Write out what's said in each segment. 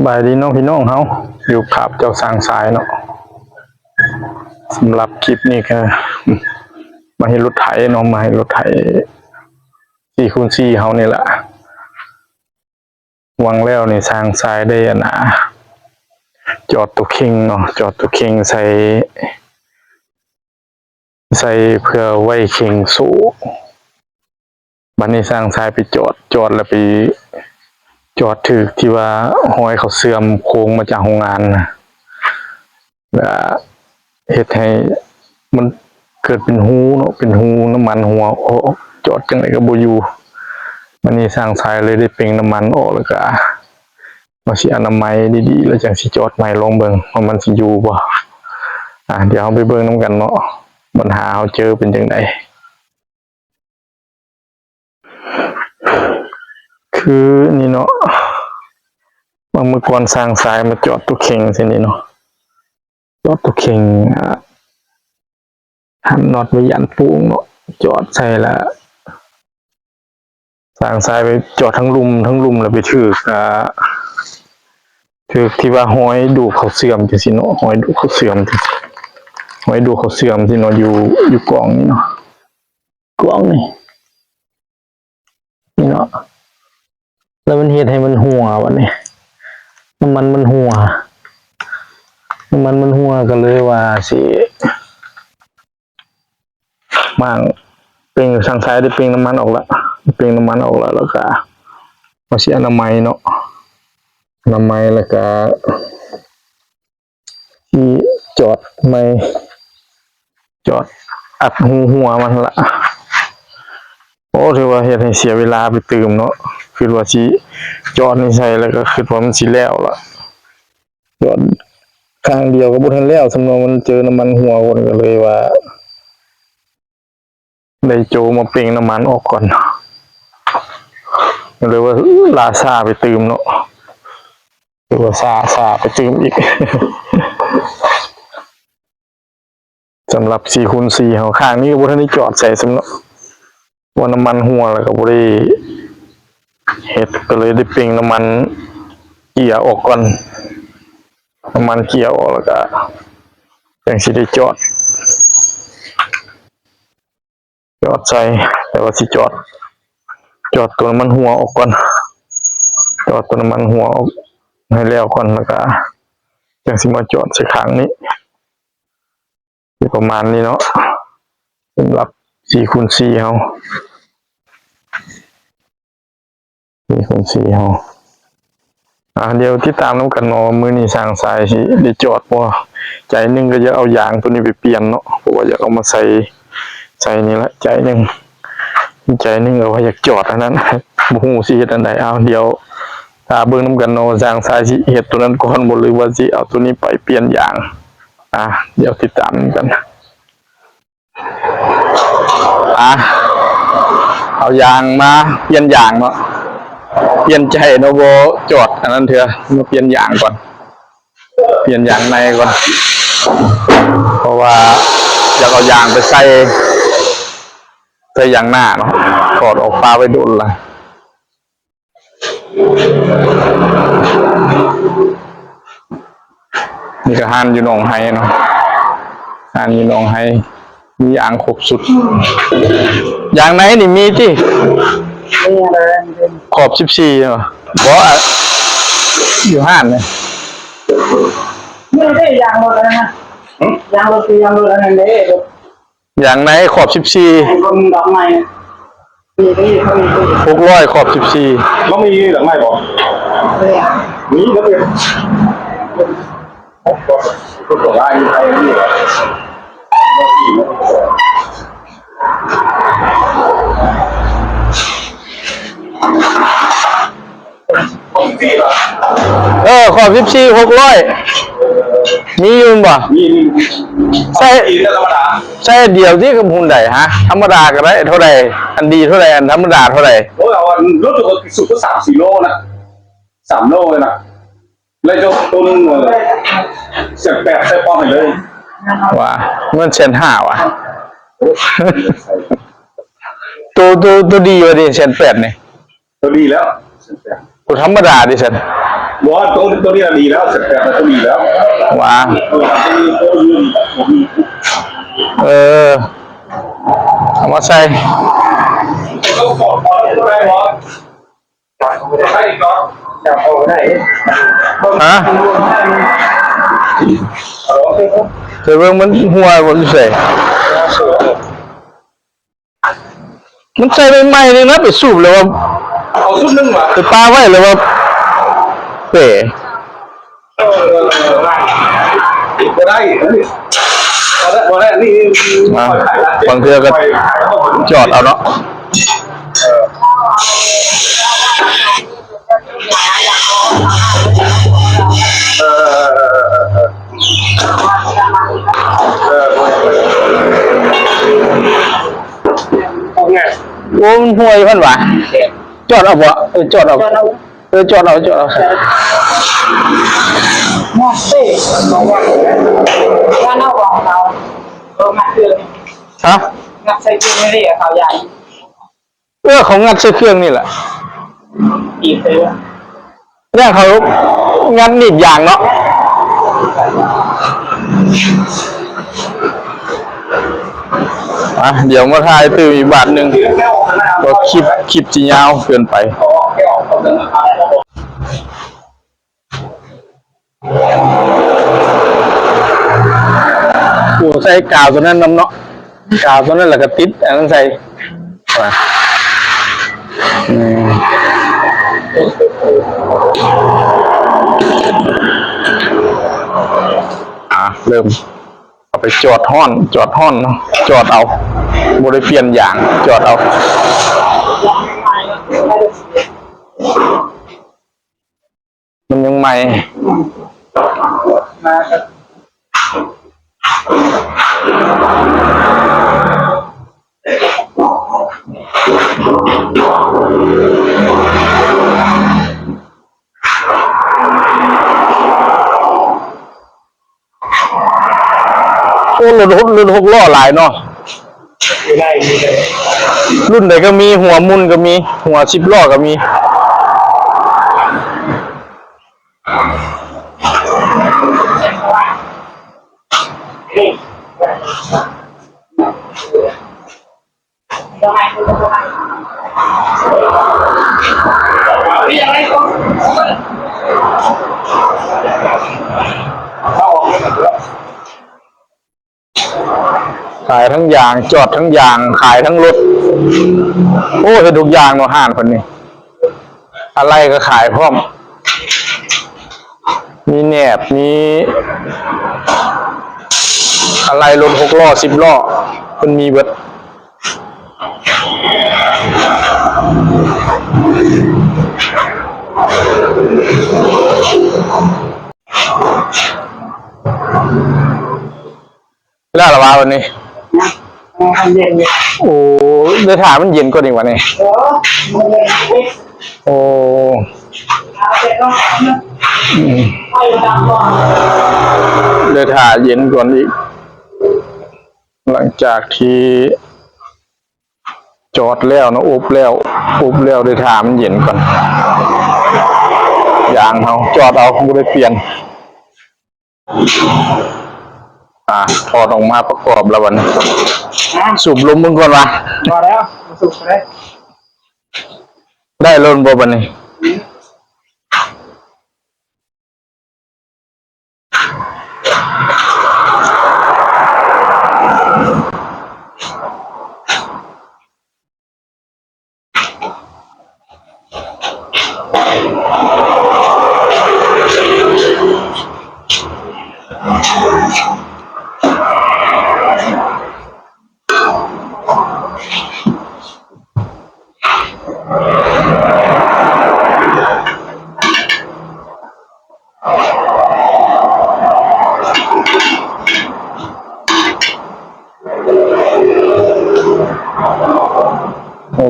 บายดีน้องพี่น้องเฮาอยู่ขับเจ้าสร้างสายเนาะสำหรับคลิปนี้ก็มาให้รถไถเนาะมาให้รถไถ4x4เฮานี่แหละวางแล้วนี่สร้างสายได้นะจอดตัวคิงเนาะจอดตัวคิงใส่เพื่อไว้คิงสูงบัดนี้สร้างสายไปจอดแล้วไปจอดถือที่ว่าหอยเขาเสื่อมโค้งมาจากโรงงานนะแล้วเหตุให้มันเกิดเป็นหูเนาะเป็นหูน้ำมันหัวโอ้จอดจังไหนก็บ่อยู่วันนี้สร้างสายเลยได้เป่งน้ำมันออกแล้วก็มาสิอนามัยดีๆแล้วจังสิจอดใหม่ลองเบิ่งว่ามันสิอยู่บ่เดี๋ยวเราไปเบิ่งนำกันเนาะปัญหาเราเจอเป็นจังไดคือนี่เนาะเมื่อก่อนสร้างสายมาจอดตัวเข่งสินี่เนาะจอดตัวเข่งหันน็อตไว้ยันปูงเนาะจอดใส่ละสร้างสายไปจอดทั้งลุมแล้วไปถือที่ว่าห้อยดูเขาเสื่อมจังซี่เนาะห้อยดูเขาเสื่อมห้อยดูเขาเสื่อมที่เนาะอยู่กล่องนี่เนาะกล่องนี่เนาะแล้วมันเฮ็ดให้มันหัววันนี้น้ำมันมันหัวก็เลยว่าสิบางเป่งสร้างสายได้เป่งน้ำมันออกแล้วแล้วก็มาเสียอนามัยเนาะอนามัยแล้วก็ที่จอดไม่จอดอัดหัวมันละโอ้ถือว่าเฮ็ดให้เสียเวลาไปตื่มเนาะคือว่าสิจอดนี่ใส่แล้วก็คือว่ามันสิแล้วล่ะจอดข้างเดียวก็บ่ทันแล้วสำนวนมันเจอน้ำมันหัวคนก็เลยว่าได้โจมาเป่งน้ำมันออกก่อนเลยว่าลาซาไปตื่มเนาะหรือว่าซาไปตื่มอีก สำหรับ 4x4 เฮาข้างนี้ก็บ่ทันได้จอดใส่สำเนาะว่าน้ำมันหัวแล้วก็บ่ได้เฮ็ดก็เลยได้เป่งน้ำมันเกียร์ออกก่อนน้ำมันเกียร์ออกแล้วก็จังสิได้จอดใส่แต่ว่าสิจอดตัวน้ำมันหัวออกก่อนจอดตัวน้ำมันหัวออกให้แล้วก่อนแล้วก็จังสิมาจอดใส่ข้างนี้ประมาณนี้เนาะสำหรับ 4x4 เฮา 4x4 เฮาเดี๋ยวที่ตามน้ำกันเนาะมื้อนี้สร้างสายสิได้จอดบ่ใจนึงก็จะเอายางตัวนี้ไปเปลี่ยนเนาะเพราะว่าอยากเอามาใส่นี่ละใจนึงเอาไว้อยากจอดอันนั้นบ่ฮู้สิเฮ็ดอันใดเดี๋ยวถ้าเบิ่งนำกันเนาะสร้างสายสิเฮ็ดตัวนั้นก่อนบ่หรือว่าสิเอาตัวนี้ไปเปลี่ยนยางเดี๋ยวติดตามกันเอายางมาเปลี่ยนยางเนาะเปลี่ยนใจเนาะบ่จอดอันนั้นเถอะมาเปลี่ยนยางก่อนเปลี่ยนยางในก่อนเพราะว่าอยากเอายางไปใส่ยางหน้าเนาะถอดออกปลาไว้โดนละนี่ก็หันอยู่หนองไห้เนาะหันอยู่หนองไห้มียางครบสุดยางไหนนี่มีที่ขอบ14เนาะบ่อยู่ห้านเลยไม่ได้ยางรถแล้วนะยางรถแล้วนั่นเด้อย่างไหนขอบ14คนดอกไม้มี600ขอบ14nóมีหลังไม่บอกมีแล้วเป็นก็ตัวไอ้ไอ้นี่ขอบ14 600มีอยู่บ่ใช่ใช่เดียวที่กับหุ่นใดธรรมดาก็ได้เท่าไหร่อันดีเท่าไหร่อันธรรมดาเท่าไหร่โอ้ยรถตัวสุดก็3-4 โลนะ3 โลเลยนะเลยจะต้นเสียบแบบใส่ป้อมเลยว่าเงิน1,500,000ว่ะตัวดีว่ะดิ1,800,000นี่ตัวดีแล้วตัวธรรมดาดิฉัน บอกว่าตัวนี้ดีแล้ว18มันก็ดีแล้ว ว่า เออเอามาใส่ ก็ขอตัวไหนวะใช่ก่อน จับเอาได้ ฮะเดี๋ยวเบิ่งมันหัวบ่ใส่มันใส่ใหม่ๆเลยนะไปสูบเลยว่า เอาชุดนึงว่ะ ไปปาไว้เลยว่าเป๋ ก็ได้พอได้นี่ มาบางเทื่อก็จอดเอาเนาะโอ้มันห่วยเพิ่นว่ะจอดเอาบ่จอดเอาจอดเอาหมดสิบอกว่าว่าเอาของเรามาคือ ฮะ งัดใส่กินไม่ได้เขาใหญ่ เขางัดใส่เครื่องนี่แหละ อีกเลย เนี่ยเขางัดหนีบยางเนาะเดี๋ยวมาถ่ายตื่นอีกบาทหนึ่งก็คลิปจียาวเกินไปโอ้ใส่กาวตัวนั้นน้ำเนาะกาวตัวนั้นแหละก็ติดอันนั้นใส่เริ่มเอาไปจอดห้อนเนาะจอดเอาบริเปลี่ยนอย่างจอดเอามันยังใหม่โอ้รุ่น6 ล้อหลายเนาะรุ่นไหนก็มีหัวมุนก็มีหัว10 ล้อก็มีขายทั้งยางจอดทั้งยางขายทั้งรถโอ้เห็นทุกอย่างเนาะห้างคนนี้อะไรก็ขายพร้อมมีแหนบมีอะไรรถ6 ล้อ10 ล้อมันมีเบิดได้หรอวะวันนี้โอ้เดี๋ยวถามมันเย็นกว่านี้วันนี้โอ้เดี๋ยวถ่าเย็นก่อนอีกหลังจากที่จอดแล้วนะอุบแล้วเดี๋ยวถ่ามันเย็นก่อนอย่างเขาจอดเอาไม่ได้เปลี่ยนถอดออกมาประกอบแล้ววันนี้สูบลมมึงก่อนวะพอแล้วสุกได้ล้นบ่บันนี้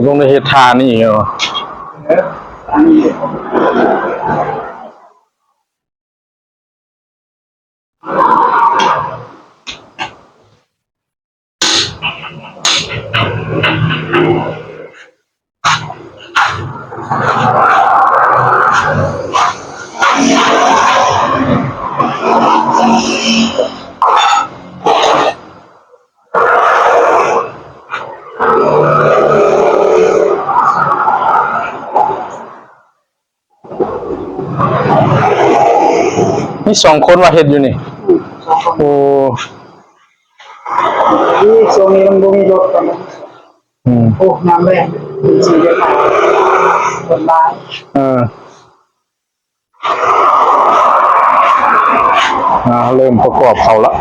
ต้องได้เฮ็ดทานี่เหรอ นี่สองคนว่าเฮ็ดอยู่นี่ สองคน โอ้ นี่โซนนี้มันบ่มีรถกันนะ อืม โอ้น้ำแรงสีเดียวกันคนร้าย เริ่มประกอบเขาละ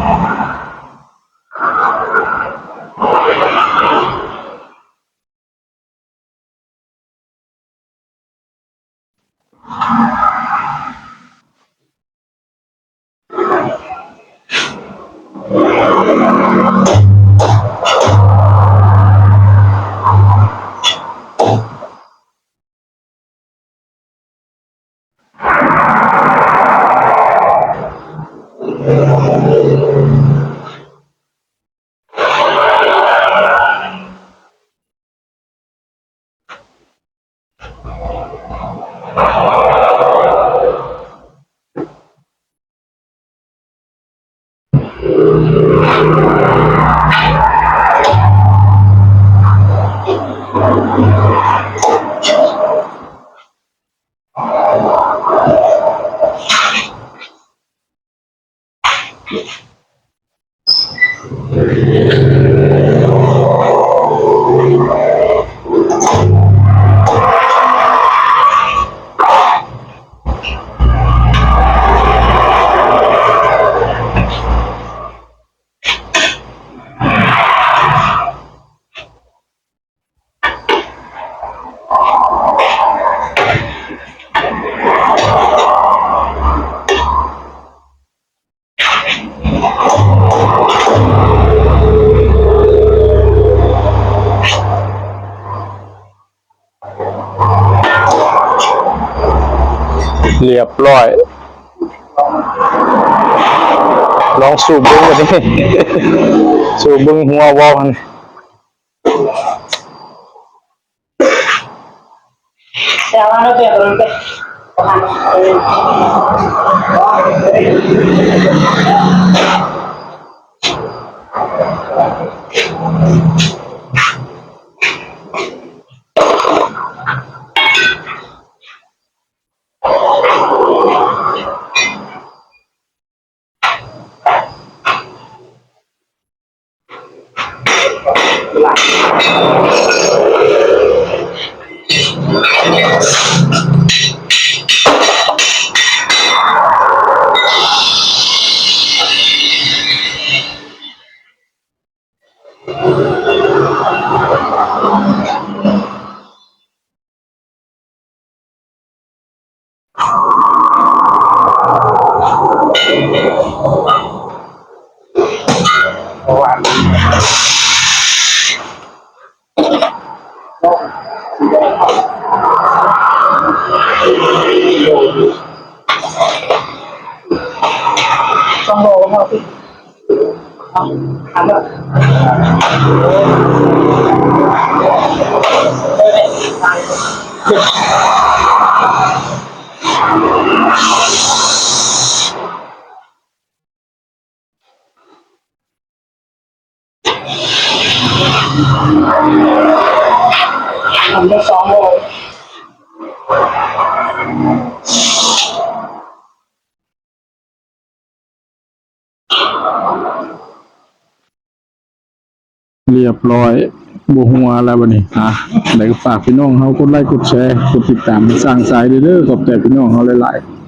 เรียบร้อย ลองสูบบึ้งกันดิ สูบบึ้งหัววอลกัน แต่ว่าเราเปลี่ยนมันเป็นประมาณต้องโลเท่าที่ทำแบบทำได้2 โล เรียบร้อยบัวหัวแล้วบัดนี้ไหนก็ฝากพี่น้องเขากดไลค์กดแชร์กดติดตามสร้างสายเด้อขอบใจพี่น้องเขาหลายๆ